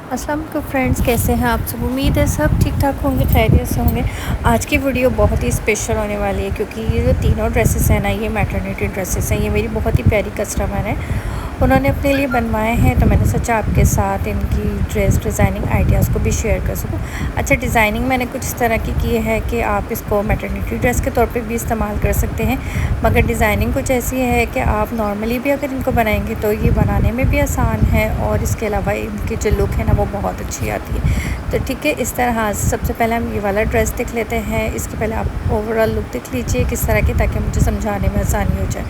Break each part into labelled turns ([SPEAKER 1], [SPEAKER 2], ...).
[SPEAKER 1] अस्सलाम वालेकुम फ्रेंड्स, कैसे हैं आप सब। उम्मीद है सब ठीक ठाक होंगे, खैरियत से होंगे। आज की वीडियो बहुत ही स्पेशल होने वाली है क्योंकि ये जो तीनों ड्रेसेस हैं ना, ये मैटरनिटी ड्रेसेस हैं। ये मेरी बहुत ही प्यारी कस्टमर है, उन्होंने अपने लिए बनवाए हैं, तो मैंने सोचा आपके साथ इनकी ड्रेस डिज़ाइनिंग आइडियाज़ को भी शेयर कर सकूं। अच्छा, डिज़ाइनिंग मैंने कुछ इस तरह की है कि आप इसको मैटरनिटी ड्रेस के तौर पे भी इस्तेमाल कर सकते हैं, मगर डिज़ाइनिंग कुछ ऐसी है कि आप नॉर्मली भी अगर इनको बनाएंगे तो ये बनाने में भी आसान है और इसके अलावा इनकी जो लुक है ना वो बहुत अच्छी आती है। तो ठीक है, इस तरह सबसे पहले हम ये वाला ड्रेस देख लेते हैं। इसके पहले आप ओवरऑल लुक देख लीजिए किस तरह की, ताकि मुझे समझाने में आसानी हो जाए।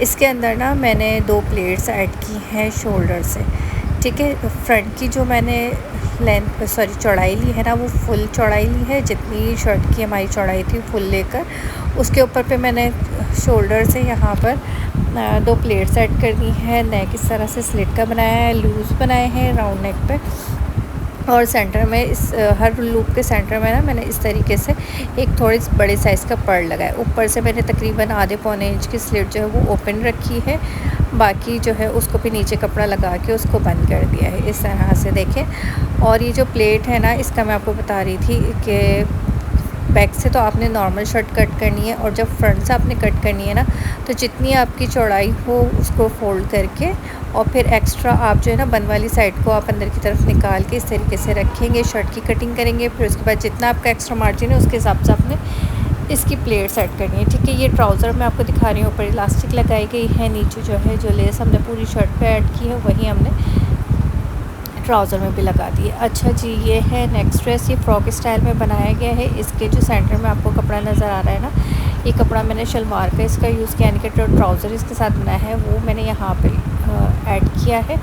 [SPEAKER 1] इसके अंदर ना मैंने 2 प्लेट्स ऐड की हैं शोल्डर से। ठीक है, फ्रंट की जो मैंने चौड़ाई ली है ना, वो फुल चौड़ाई ली है, जितनी शर्ट की हमारी चौड़ाई थी फुल लेकर उसके ऊपर पे मैंने शोल्डर से यहाँ पर 2 प्लेट्स ऐड कर दी हैं। नेक इस तरह से स्लिट का बनाया है, लूज़ बनाए हैं राउंड नेक पे, और सेंटर में हर लूप के सेंटर में ना मैंने इस तरीके से एक थोड़ी बड़े साइज़ का पर्ल लगाया। ऊपर से मैंने तकरीबन आधे पौने इंच की स्लिट जो है वो ओपन रखी है, बाकी जो है उसको भी नीचे कपड़ा लगा के उसको बंद कर दिया है इस तरह से, देखें। और ये जो प्लेट है ना, इसका मैं आपको बता रही थी कि बैक से तो आपने नॉर्मल शर्ट कट करनी है, और जब फ्रंट से आपने कट करनी है ना, तो जितनी आपकी चौड़ाई हो उसको फोल्ड करके और फिर एक्स्ट्रा आप जो है ना बंद वाली साइड को आप अंदर की तरफ निकाल के इस तरीके से रखेंगे, शर्ट की कटिंग करेंगे। फिर उसके बाद जितना आपका एक्स्ट्रा मार्जिन है उसके हिसाब से आपने इसकी प्लेट सेट करनी है। ठीक है, ये ट्राउज़र मैं आपको दिखा रही हूँ, ऊपर इलास्टिक लगाई गई है, नीचे जो है जो लेस हमने पूरी शर्ट पे ऐड की है वही हमने ट्राउज़र में भी लगा दिए। अच्छा जी, ये है नेक्स्ट ड्रेस, ये फ्रॉक स्टाइल में बनाया गया है। इसके जो सेंटर में आपको कपड़ा नज़र आ रहा है ना, ये कपड़ा मैंने शलवार का इसका यूज़ किया, यानी कि जो ट्राउज़र इसके साथ बनाया है वो मैंने यहाँ पे ऐड किया है।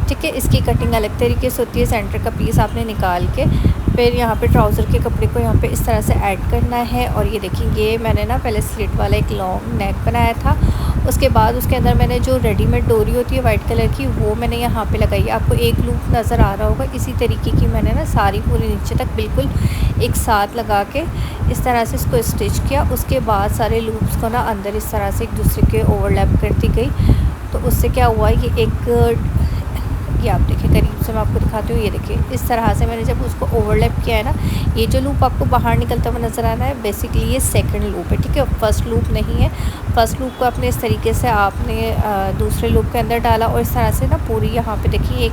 [SPEAKER 1] ठीक है, इसकी कटिंग अलग तरीके से होती है। सेंटर का पीस आपने निकाल के फिर यहाँ पे ट्राउज़र के कपड़े को यहाँ पे इस तरह से ऐड करना है। और ये देखिए, ये मैंने ना पहले स्लिट वाला एक लॉन्ग नेक बनाया था, उसके बाद उसके अंदर मैंने जो रेडीमेड डोरी होती है वाइट कलर की, वो मैंने यहाँ पे लगाई है। आपको एक लूप नज़र आ रहा होगा, इसी तरीके की मैंने ना सारी पूरी नीचे तक बिल्कुल एक साथ लगा के इस तरह से इसको स्टिच किया। उसके बाद सारे लूप्स को ना अंदर इस तरह से एक दूसरे के ओवरलैप करती गई, तो उससे क्या हुआ, ये आप देखिए करीब से मैं आपको दिखाती हूँ। ये देखिए, इस तरह से मैंने जब उसको ओवरलैप किया है ना, ये जो लूप आपको बाहर निकलता हुआ नज़र आ रहा है, बेसिकली ये सेकंड लूप है। ठीक है, फर्स्ट लूप नहीं है। फर्स्ट लूप को आपने इस तरीके से आपने दूसरे लूप के अंदर डाला, और इस तरह से ना पूरी यहाँ पे देखिए एक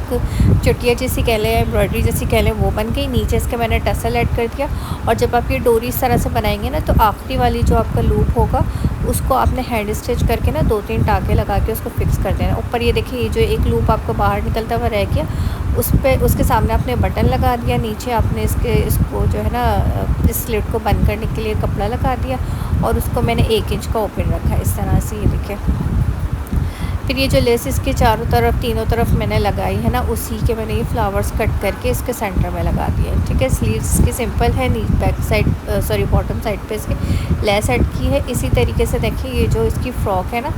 [SPEAKER 1] चुटिया जैसी कह लें, एम्ब्रॉयडरी जैसी कह लें, वो बन गई। नीचे इसके मैंने टसल ऐड कर दिया, और जब आप ये डोरी इस तरह से बनाएंगे ना, तो आखिरी वाली जो आपका लूप होगा उसको आपने हैंड स्टिच करके ना 2-3 टाँके लगा के उसको फिक्स कर देना। ऊपर ये देखिए, ये जो एक लूप आपको बाहर निकलता हुआ रह गया, उस पे उसके सामने आपने बटन लगा दिया, नीचे आपने इसको जो है ना इस स्लिट को बंद करने के लिए कपड़ा लगा दिया, और उसको मैंने 1 इंच का ओपन रखा है इस तरह से। ये देखिए, फिर ये जो लेस इसके चारों तरफ तीनों तरफ मैंने लगाई है ना, उसी के मैंने ये फ्लावर्स कट करके इसके सेंटर में लगा दिए। ठीक है, स्लीव्स की सिंपल है, नीचे बैक साइड बॉटम साइड पे इसके लेस ऐड की है। इसी तरीके से देखिए, ये जो इसकी फ़्रॉक है ना,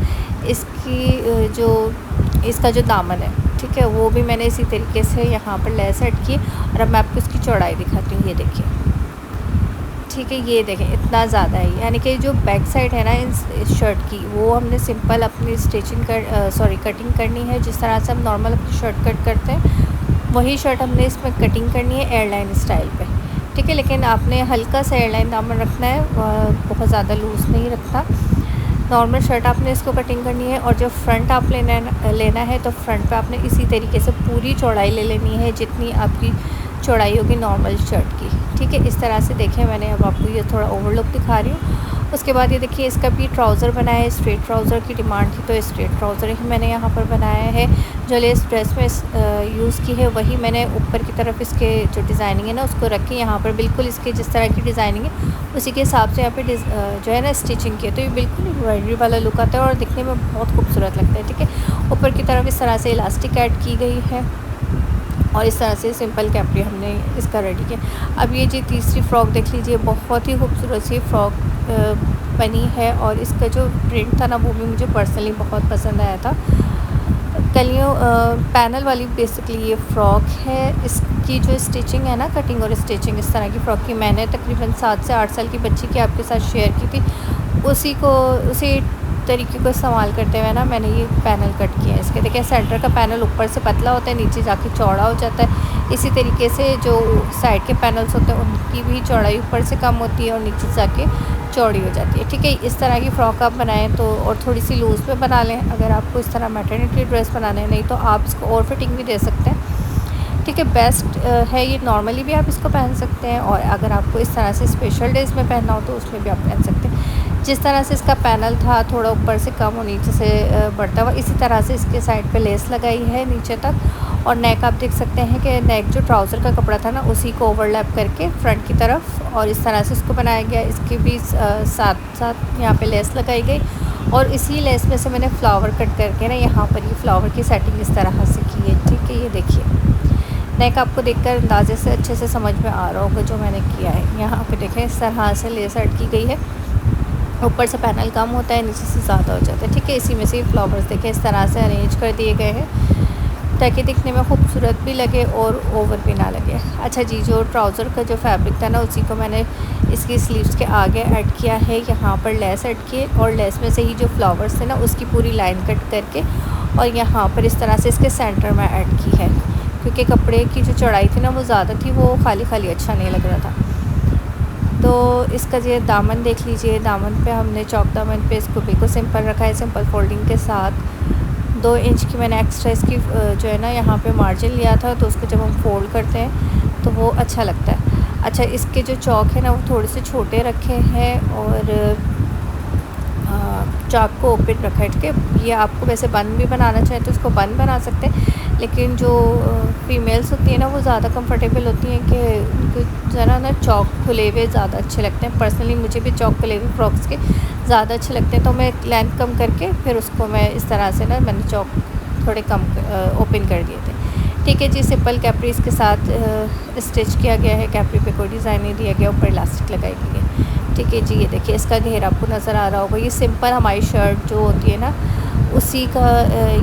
[SPEAKER 1] इसका जो दामन है, ठीक है, वो भी मैंने इसी तरीके से यहाँ पर लेस ऐड की। और अब मैं आपको इसकी चौड़ाई दिखाती हूँ। ये देखिए, ठीक है, ये देखें इतना ज़्यादा है, यानी कि जो बैक साइड है ना इस शर्ट की, वो हमने सिंपल अपनी कटिंग करनी है। जिस तरह से हम नॉर्मल अपनी शर्ट कट करते हैं, वही शर्ट हमने इसमें कटिंग करनी है एयरलाइन स्टाइल पे। ठीक है, लेकिन आपने हल्का सा एयरलाइन दामन रखना है, बहुत ज़्यादा लूज़ नहीं रखना। नॉर्मल शर्ट आपने इसको कटिंग करनी है, और जो फ्रंट आप लेना है तो फ्रंट पे आपने इसी तरीके से पूरी चौड़ाई ले लेनी है जितनी आपकी चौड़ाई होगी नॉर्मल शर्ट की। ठीक है, इस तरह से देखें, मैंने अब आपको ये थोड़ा ओवरलुक दिखा रही हूँ। उसके बाद ये देखिए, इसका भी ट्राउज़र बनाया है। स्ट्रेट ट्राउज़र की डिमांड थी तो स्ट्रेट ट्राउज़र ही मैंने यहाँ पर बनाया है। जो लेस ड्रेस में यूज़ की है वही मैंने ऊपर की तरफ इसके जो डिज़ाइनिंग है ना उसको रखी, यहाँ पर बिल्कुल इसके जिस तरह की डिज़ाइनिंग है उसी के हिसाब से यहाँ पे जो है ना स्टिचिंग की है, तो ये बिल्कुल एम्ब्रॉयडरी वाला लुक आता है और दिखने में बहुत खूबसूरत लगता है। ठीक है, ऊपर की तरफ इस तरह से इलास्टिक ऐड की गई है, और इस तरह से सिंपल कैपरी हमने इसका रेडी किया। अब ये जी तीसरी फ़्रॉक देख लीजिए, बहुत ही खूबसूरत सी फ़्रॉक बनी है, और इसका जो प्रिंट था ना वो भी मुझे पर्सनली बहुत पसंद आया था। कलियों पैनल वाली बेसिकली ये फ़्रॉक है। इसकी जो स्टिचिंग है ना, कटिंग और स्टिचिंग इस तरह की फ़्रॉक की मैंने तकरीबन 7 से 8 साल की बच्ची की आपके साथ शेयर की थी। उसी तरीके को इस्तेमाल करते हुए ना मैंने ये पैनल कट किया है इसके। देखिए सेंटर का पैनल ऊपर से पतला होता है, नीचे जाके चौड़ा हो जाता है। इसी तरीके से जो साइड के पैनल्स होते हैं उनकी भी चौड़ाई ऊपर से कम होती है और नीचे जाके चौड़ी हो जाती है। ठीक है, इस तरह की फ़्रॉक आप बनाएं तो और थोड़ी सी लूज़ में बना लें। अगर आपको इस तरह मैटरनिटी ड्रेस बनाना है, नहीं तो आप इसको और फिटिंग भी दे सकते हैं। ठीक है, बेस्ट है ये, नॉर्मली भी आप इसको पहन सकते हैं और अगर आपको इस तरह से स्पेशल डेज़ में पहनना हो तो उसमें भी आप पहन सकते हैं। जिस तरह से इसका पैनल था थोड़ा ऊपर से कम और नीचे से बढ़ता हुआ, इसी तरह से इसके साइड पे लेस लगाई है नीचे तक। और नेक आप देख सकते हैं कि नेक जो ट्राउज़र का कपड़ा था ना उसी को ओवरलैप करके फ्रंट की तरफ और इस तरह से इसको बनाया गया। इसके भी साथ साथ यहाँ पे लेस लगाई गई और इसी लेस में से मैंने फ्लावर कट करके ना यहाँ पर ये फ्लावर की सेटिंग इस तरह से की है। ठीक है, ये देखिए नेक आपको देखकर अंदाजे से अच्छे से समझ में आ रहा होगा जो मैंने किया है। यहाँ पे देखें इस तरह से लेस अटकी गई है, ऊपर से पैनल कम होता है, नीचे से ज़्यादा हो जाता है। ठीक है, इसी में से फ्लावर्स देखें इस तरह से अरेंज कर दिए गए हैं ताकि दिखने में खूबसूरत भी लगे और ओवर भी ना लगे। अच्छा जी, जो ट्राउज़र का जो फैब्रिक था ना उसी को मैंने इसकी स्लीव्स के आगे ऐड किया है। यहाँ पर लेस ऐड किए और लेस में से ही जो फ्लावर्स थे ना उसकी पूरी लाइन कट करके और यहाँ पर इस तरह से इसके सेंटर में ऐड की है, क्योंकि कपड़े की जो चौड़ाई थी ना वो ज़्यादा थी, वो खाली खाली अच्छा नहीं लग रहा था। तो इसका ये दामन देख लीजिए, दामन पे हमने चौक दामन पे इसको बिल्कुल सिंपल रखा है, सिंपल फोल्डिंग के साथ। 2 इंच की मैंने एक्स्ट्रा इसकी जो है ना यहाँ पे मार्जिन लिया था, तो उसको जब हम फोल्ड करते हैं तो वो अच्छा लगता है। अच्छा, इसके जो चौक है ना वो थोड़े से छोटे रखे हैं और चाक को ओपन रखा है। ठीक है, ये आपको वैसे बंद भी बनाना चाहें तो इसको बंद बना सकते हैं, लेकिन जो फीमेल्स होती हैं ना वो ज़्यादा कंफर्टेबल होती हैं कि ज़रा ना चौक खुले हुए ज़्यादा अच्छे लगते हैं। पर्सनली मुझे भी चौक खुले हुए फ्रॉक्स के ज़्यादा अच्छे लगते हैं, तो मैं लेंथ कम करके फिर उसको मैं इस तरह से ना मैंने चौक थोड़े कम ओपन कर दिए थे। ठीक है जी, सिंपल कैप्री इसके साथ स्टिच किया गया है, कैप्री पे कोई डिज़ाइन नहीं दिया गया, ऊपर इलास्टिक लगाई गई है। ठीक है जी, ये देखिए इसका घेर आपको नज़र आ रहा होगा। ये सिंपल हमारी शर्ट जो होती है ना उसी का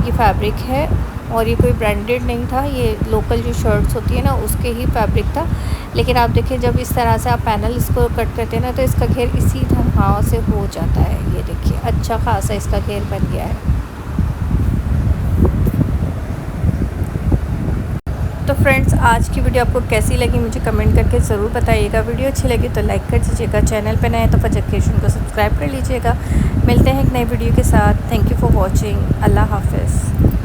[SPEAKER 1] ये फैब्रिक है और ये कोई ब्रांडेड नहीं था, ये लोकल जो शर्ट्स होती है ना उसके ही फैब्रिक था। लेकिन आप देखिए जब इस तरह से आप पैनल इसको कट करते हैं ना तो इसका घेर इसी तरह से हो जाता है। ये देखिए अच्छा खासा इसका घेर बन गया है। तो फ्रेंड्स, आज की वीडियो आपको कैसी लगी मुझे कमेंट करके ज़रूर बताइएगा। वीडियो अच्छी लगी तो लाइक कर दीजिएगा, चैनल पे नए हैं तो फजर क्रिएशन को सब्सक्राइब कर लीजिएगा। मिलते हैं एक नई वीडियो के साथ। Thank you for watching. अल्लाह हाफ़िज़।